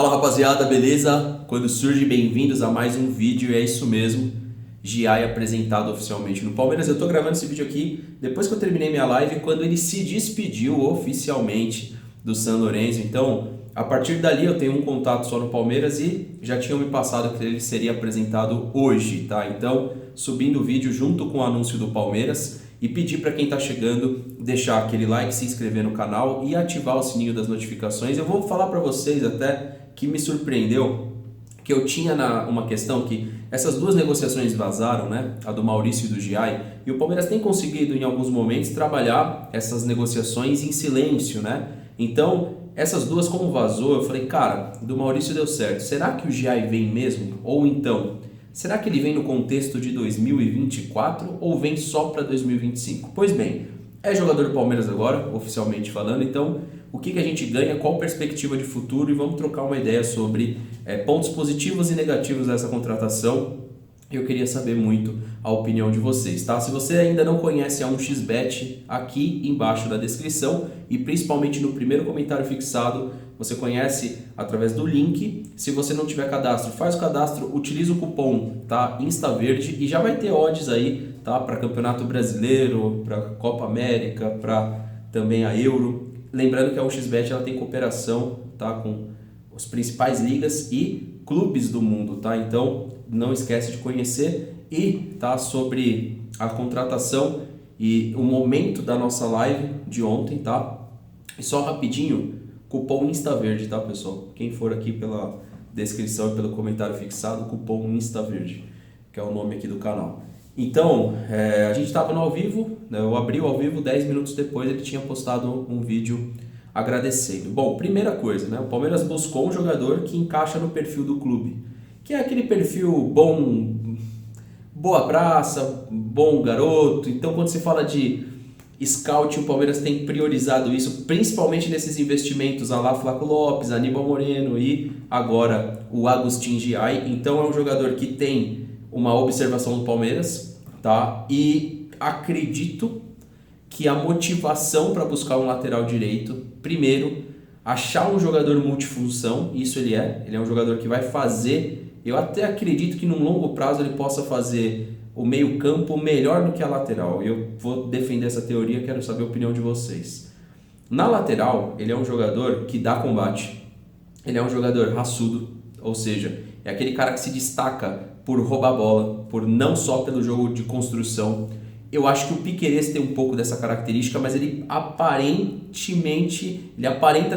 Fala rapaziada, beleza? Quando surge, bem-vindos a mais um vídeo, e é isso mesmo, Giai apresentado oficialmente no Palmeiras. Eu tô gravando esse vídeo aqui depois que eu terminei minha live, quando ele se despediu oficialmente do San Lorenzo. Então, a partir dali eu tenho um contato só no Palmeiras e já tinham me passado que ele seria apresentado hoje, tá? Então, subindo o vídeo junto com o anúncio do Palmeiras e pedir para quem tá chegando deixar aquele like, se inscrever no canal e ativar o sininho das notificações. Eu vou falar para vocês até que me surpreendeu, que eu tinha uma questão que essas duas negociações vazaram, né? A do Maurício e do Giai, e o Palmeiras tem conseguido em alguns momentos trabalhar essas negociações em silêncio, né? Então, essas duas como vazou, eu falei, cara, do Maurício deu certo, será que o Giai vem mesmo? Ou então, será que ele vem no contexto de 2024 ou vem só para 2025? Pois bem, é jogador do Palmeiras agora, oficialmente falando, então o que a gente ganha, qual perspectiva de futuro, e vamos trocar uma ideia sobre pontos positivos e negativos dessa contratação. Eu queria saber muito a opinião de vocês, tá? Se você ainda não conhece a 1xBet, aqui embaixo da descrição e principalmente no primeiro comentário fixado, você conhece através do link. Se você não tiver cadastro, faz o cadastro, utiliza o cupom, tá? INSTAVERDE, e já vai ter odds aí, tá? Para Campeonato Brasileiro, para Copa América, para também a Euro. Lembrando que a 1xBet ela tem cooperação, tá, com as principais ligas e clubes do mundo, tá? Então não esquece de conhecer e tá sobre a contratação e o momento da nossa live de ontem, tá? E só rapidinho, cupom INSTAVERDE, tá, pessoal? Quem for aqui pela descrição e pelo comentário fixado, cupom INSTAVERDE, que é o nome aqui do canal. Então, a gente estava no ao vivo, né? Eu abri o ao vivo, 10 minutos depois ele tinha postado um vídeo agradecendo. Bom, primeira coisa, né? O Palmeiras buscou um jogador que encaixa no perfil do clube, que é aquele perfil bom, boa praça, bom garoto. Então, quando se fala de scout, o Palmeiras tem priorizado isso, principalmente nesses investimentos a lá Flaco Lopes, Aníbal Moreno e agora o Agustin Giai. Então, é um jogador que tem uma observação do Palmeiras, tá? E acredito que a motivação para buscar um lateral direito, primeiro, achar um jogador multifunção, isso ele é um jogador que vai fazer, eu até acredito que num longo prazo ele possa fazer o meio-campo melhor do que a lateral. Eu vou defender essa teoria, quero saber a opinião de vocês. Na lateral, ele é um jogador que dá combate, ele é um jogador raçudo, ou seja, é aquele cara que se destaca por roubar bola, por não só pelo jogo de construção. Eu acho que o Piquerez tem um pouco dessa característica, mas ele aparenta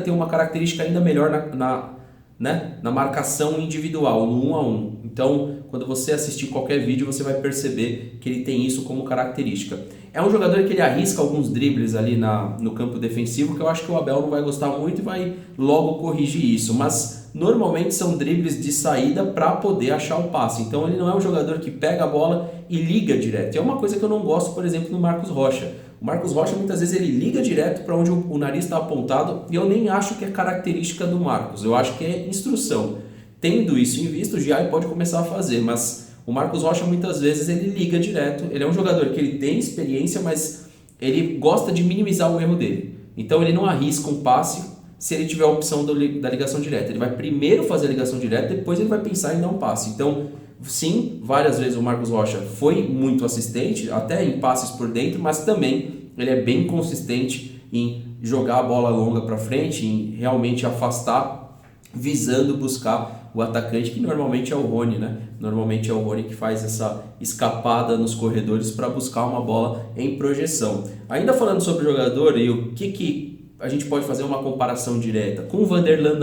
ter uma característica ainda melhor na marcação individual, no 1 a 1. Então, quando você assistir qualquer vídeo, você vai perceber que ele tem isso como característica. É um jogador que ele arrisca alguns dribles ali no campo defensivo, que eu acho que o Abel não vai gostar muito e vai logo corrigir isso, mas normalmente são dribles de saída para poder achar o passe. Então ele não é um jogador que pega a bola e liga direto. É uma coisa que eu não gosto, por exemplo, no Marcos Rocha. O Marcos Rocha muitas vezes ele liga direto para onde o nariz está apontado, e eu nem acho que é característica do Marcos, eu acho que é instrução. Tendo isso em vista, o Giai pode começar a fazer, mas o Marcos Rocha muitas vezes ele liga direto. Ele é um jogador que ele tem experiência, mas ele gosta de minimizar o erro dele. Então ele não arrisca um passe se ele tiver a opção da ligação direta. Ele vai primeiro fazer a ligação direta, depois ele vai pensar em dar um passe. Então, sim, várias vezes o Marcos Rocha foi muito assistente, até em passes por dentro, mas também ele é bem consistente em jogar a bola longa para frente, em realmente afastar, visando buscar o atacante, que normalmente é o Rony, né? Normalmente é o Rony que faz essa escapada nos corredores para buscar uma bola em projeção. Ainda falando sobre o jogador e o que a gente pode fazer uma comparação direta com o Vanderlan,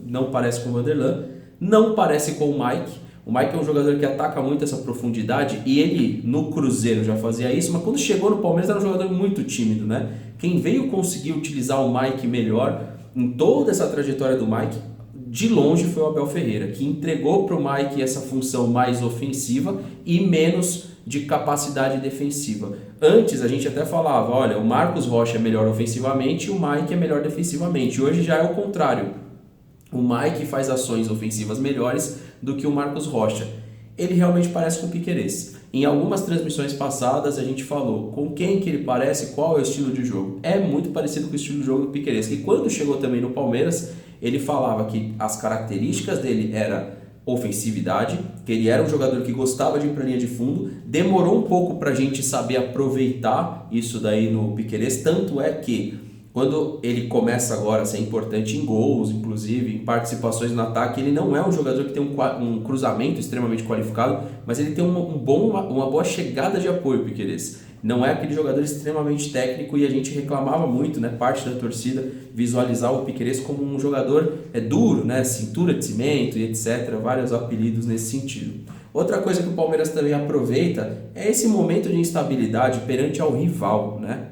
não parece com o Vanderlan, não parece com o Mike. O Mike é um jogador que ataca muito essa profundidade, e ele no Cruzeiro já fazia isso, mas quando chegou no Palmeiras era um jogador muito tímido, né? Quem veio conseguir utilizar o Mike melhor em toda essa trajetória do Mike, de longe, foi o Abel Ferreira, que entregou para o Mike essa função mais ofensiva e menos de capacidade defensiva. Antes a gente até falava, olha, o Marcos Rocha é melhor ofensivamente e o Mike é melhor defensivamente. Hoje já é o contrário. O Mike faz ações ofensivas melhores do que o Marcos Rocha. Ele realmente parece com o Piquerez. Em algumas transmissões passadas a gente falou com quem que ele parece, qual é o estilo de jogo. É muito parecido com o estilo de jogo do Piquerez, que quando chegou também no Palmeiras, Ele falava que as características dele era ofensividade, que ele era um jogador que gostava de ir para a linha de fundo. Demorou um pouco para a gente saber aproveitar isso daí no Piquerez, tanto é que quando ele começa agora a ser importante em gols, inclusive em participações no ataque, ele não é um jogador que tem um cruzamento extremamente qualificado, mas ele tem uma boa chegada de apoio, Piquerez. Não é aquele jogador extremamente técnico, e a gente reclamava muito, né, parte da torcida, visualizar o Piquerez como um jogador duro, né, cintura de cimento e etc, vários apelidos nesse sentido. Outra coisa que o Palmeiras também aproveita é esse momento de instabilidade perante ao rival, né?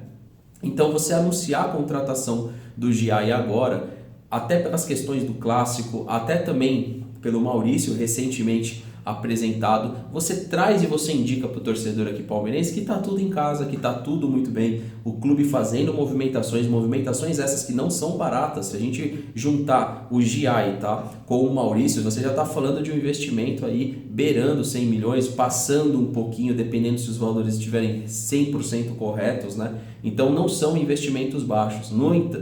Então você anunciar a contratação do Giai agora, até pelas questões do clássico, até também pelo Maurício recentemente apresentado, você traz e você indica para o torcedor aqui palmeirense que está tudo em casa, que está tudo muito bem, o clube fazendo movimentações essas que não são baratas. Se a gente juntar o Giai, tá, com o Maurício, você já está falando de um investimento aí beirando 100 milhões, passando um pouquinho, dependendo se os valores estiverem 100% corretos, né? Então não são investimentos baixos.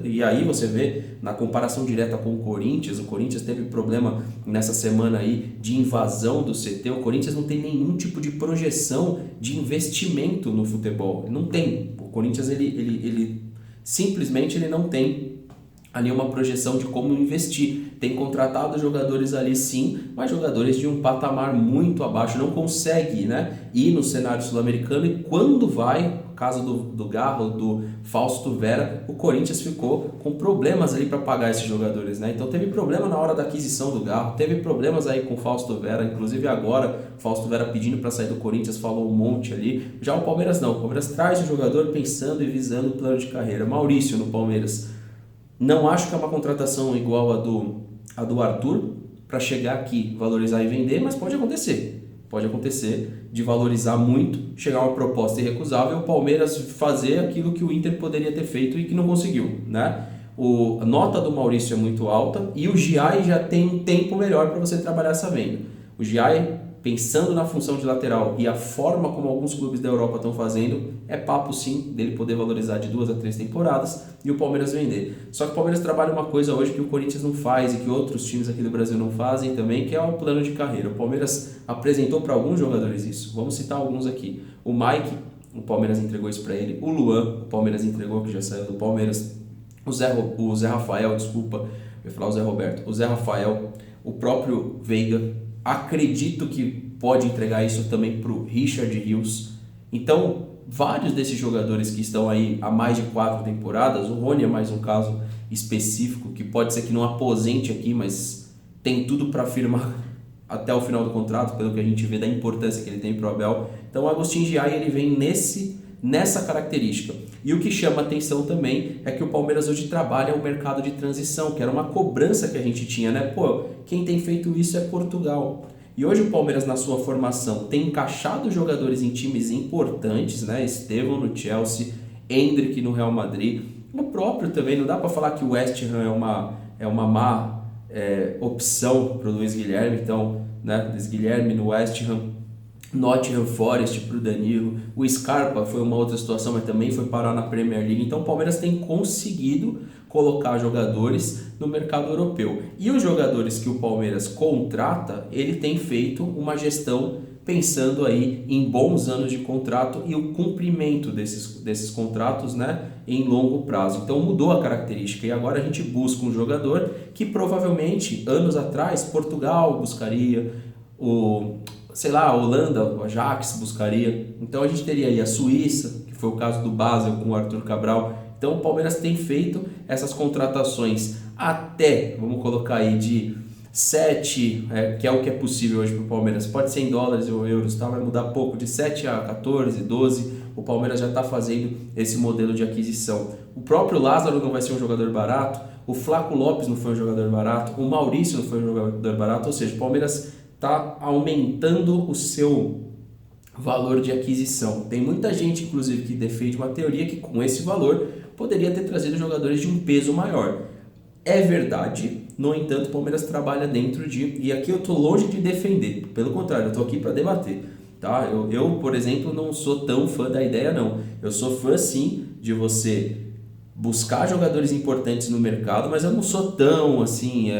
E aí você vê, na comparação direta com o Corinthians teve problema nessa semana aí de invasão do CT. O Corinthians não tem nenhum tipo de projeção de investimento no futebol. Não tem. O Corinthians ele simplesmente ele não tem ali uma projeção de como investir. Tem contratado jogadores ali sim, mas jogadores de um patamar muito abaixo, não consegue, né, ir no cenário sul-americano. E quando vai, caso do Garro, do Fausto Vera, o Corinthians ficou com problemas ali para pagar esses jogadores, né? Então teve problema na hora da aquisição do Garro, teve problemas aí com o Fausto Vera, inclusive agora Fausto Vera pedindo para sair do Corinthians, falou um monte ali. Já o Palmeiras não, o Palmeiras traz o jogador pensando e visando o plano de carreira. Maurício no Palmeiras, não acho que é uma contratação igual a do Arthur, para chegar aqui, valorizar e vender, mas pode acontecer. Pode acontecer de valorizar muito, chegar uma proposta irrecusável e o Palmeiras fazer aquilo que o Inter poderia ter feito e que não conseguiu, né? A nota do Maurício é muito alta e o Giai já tem um tempo melhor para você trabalhar essa venda. O Giai, pensando na função de lateral e a forma como alguns clubes da Europa estão fazendo, é papo sim dele poder valorizar de 2 a 3 temporadas e o Palmeiras vender. Só que o Palmeiras trabalha uma coisa hoje que o Corinthians não faz e que outros times aqui do Brasil não fazem também, que é o plano de carreira. O Palmeiras apresentou para alguns jogadores isso. Vamos citar alguns aqui. O Mike, o Palmeiras entregou isso para ele. O Luan, o Palmeiras entregou, que já saiu do Palmeiras. O Zé Rafael, desculpa, eu ia falar o Zé Roberto. O Zé Rafael, o próprio Veiga. Acredito que pode entregar isso também para o Richard Rios. Então, vários desses jogadores que estão aí há mais de 4 temporadas, o Rony é mais um caso específico, que pode ser que não aposente aqui, mas tem tudo para firmar até o final do contrato, pelo que a gente vê da importância que ele tem para o Abel. Então, o Agustin Giai, ele vem nessa característica. E o que chama atenção também é que o Palmeiras hoje trabalha o mercado de transição, que era uma cobrança que a gente tinha, né? Pô, quem tem feito isso é Portugal. E hoje o Palmeiras, na sua formação, tem encaixado jogadores em times importantes, né? Estevão no Chelsea, Endrick no Real Madrid. O próprio também, não dá para falar que o West Ham é uma má opção para o Luiz Guilherme. Então, né? Luiz Guilherme no West Ham, Nottingham Forest para o Danilo, o Scarpa foi uma outra situação, mas também foi parar na Premier League. Então o Palmeiras tem conseguido colocar jogadores no mercado europeu. E os jogadores que o Palmeiras contrata, ele tem feito uma gestão pensando aí em bons anos de contrato e o cumprimento desses contratos, né, em longo prazo. Então mudou a característica e agora a gente busca um jogador que provavelmente anos atrás Portugal buscaria, a Holanda, o Ajax buscaria. Então a gente teria aí a Suíça, que foi o caso do Basel com o Arthur Cabral. Então o Palmeiras tem feito essas contratações até, vamos colocar aí, de 7, que é o que é possível hoje para o Palmeiras. Pode ser em dólares ou euros, tá? Vai mudar pouco, de 7 a 14, 12. O Palmeiras já está fazendo esse modelo de aquisição. O próprio Lázaro não vai ser um jogador barato, o Flaco Lopes não foi um jogador barato, o Maurício não foi um jogador barato, ou seja, o Palmeiras está aumentando o seu valor de aquisição. Tem muita gente, inclusive, que defende uma teoria que com esse valor poderia ter trazido jogadores de um peso maior. É verdade, no entanto, o Palmeiras trabalha dentro de... E aqui eu estou longe de defender, pelo contrário, eu estou aqui para debater. Tá? Eu, por exemplo, não sou tão fã da ideia, não. Eu sou fã, sim, de você buscar jogadores importantes no mercado, mas eu não sou tão assim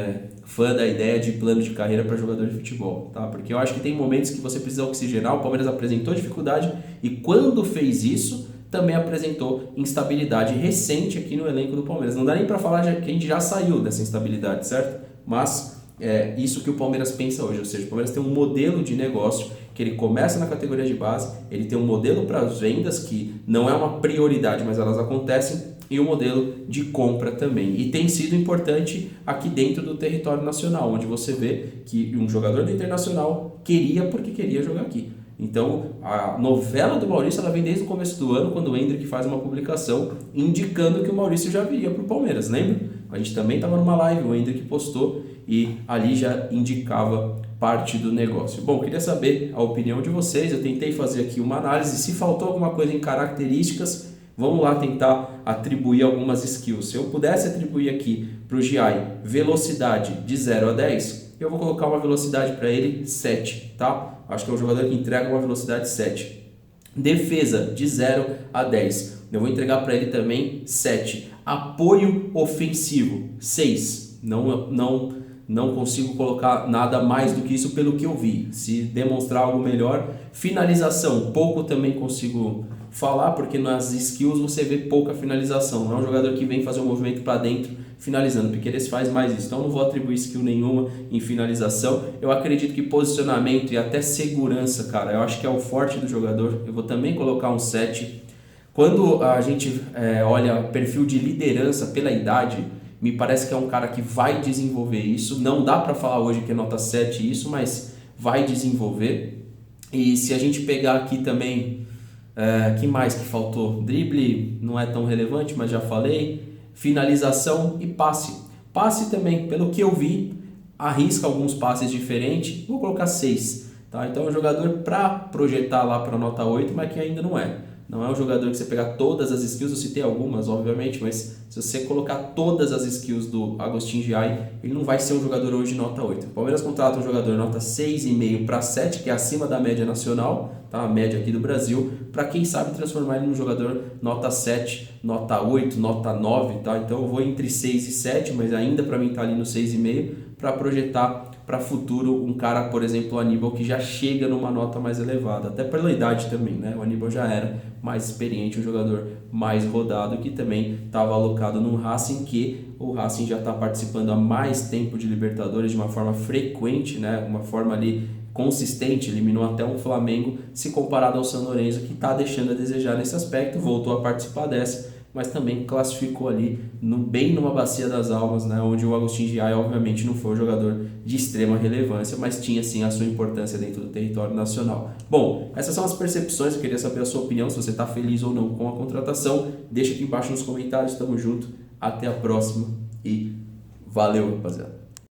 fã da ideia de plano de carreira para jogador de futebol, tá? Porque eu acho que tem momentos que você precisa oxigenar. O Palmeiras apresentou dificuldade e quando fez isso também apresentou instabilidade recente aqui no elenco do Palmeiras. Não dá nem para falar que a gente já saiu dessa instabilidade, certo? Mas é isso que o Palmeiras pensa hoje, ou seja, o Palmeiras tem um modelo de negócio que ele começa na categoria de base, ele tem um modelo para as vendas que não é uma prioridade, mas elas acontecem, e o modelo de compra também. E tem sido importante aqui dentro do território nacional, onde você vê que um jogador do Internacional porque queria jogar aqui. Então, a novela do Maurício ela vem desde o começo do ano, quando o Endrick faz uma publicação indicando que o Maurício já viria para o Palmeiras, lembra? A gente também estava numa live, o Endrick postou e ali já indicava parte do negócio. Bom, queria saber a opinião de vocês, eu tentei fazer aqui uma análise, se faltou alguma coisa em características, vamos lá tentar atribuir algumas skills. Se eu pudesse atribuir aqui para o Giai velocidade de 0 a 10, eu vou colocar uma velocidade para ele 7, tá? Acho que é um jogador que entrega uma velocidade 7. Defesa de 0 a 10, eu vou entregar para ele também 7. Apoio ofensivo 6. Não consigo colocar nada mais do que isso pelo que eu vi. Se demonstrar algo melhor, finalização, pouco também consigo falar, porque nas skills você vê pouca finalização. Não é um jogador que vem fazer um movimento para dentro finalizando, porque eles faz mais isso. Então não vou atribuir skill nenhuma em finalização. Eu acredito que posicionamento e até segurança, cara, eu acho que é o forte do jogador. Eu vou também colocar um 7. Quando a gente olha perfil de liderança pela idade, me parece que é um cara que vai desenvolver isso. Não dá para falar hoje que é nota 7 isso, mas vai desenvolver. E se a gente pegar aqui também, que mais que faltou? Drible não é tão relevante, mas já falei. Finalização e passe. Passe também, pelo que eu vi, arrisca alguns passes diferentes. Vou colocar 6. Tá? Então é um jogador para projetar lá para nota 8, mas que ainda não é. Não é um jogador que você pegar todas as skills, eu citei algumas, obviamente, mas se você colocar todas as skills do Agustin Giai, ele não vai ser um jogador hoje de nota 8. O Palmeiras contrata um jogador nota 6,5 para 7, que é acima da média nacional, tá? A média aqui do Brasil, para quem sabe transformar ele num jogador nota 7, nota 8, nota 9, tá? Então eu vou entre 6 e 7, mas ainda para mim tá ali no 6,5, para projetar para futuro um cara, por exemplo, o Aníbal, que já chega numa nota mais elevada, até pela idade também, né? O Aníbal já era mais experiente, um jogador mais rodado, que também estava alocado no Racing, que o Racing já está participando há mais tempo de Libertadores de uma forma frequente, né? Uma forma ali consistente, eliminou até um Flamengo, se comparado ao São Lourenço, que está deixando a desejar nesse aspecto, voltou a participar dessa, mas também classificou ali bem numa bacia das almas, né, onde o Agustin Giai obviamente não foi um jogador de extrema relevância, mas tinha sim a sua importância dentro do território nacional. Bom, essas são as percepções, eu queria saber a sua opinião, se você está feliz ou não com a contratação, deixa aqui embaixo nos comentários, tamo junto, até a próxima e valeu, rapaziada.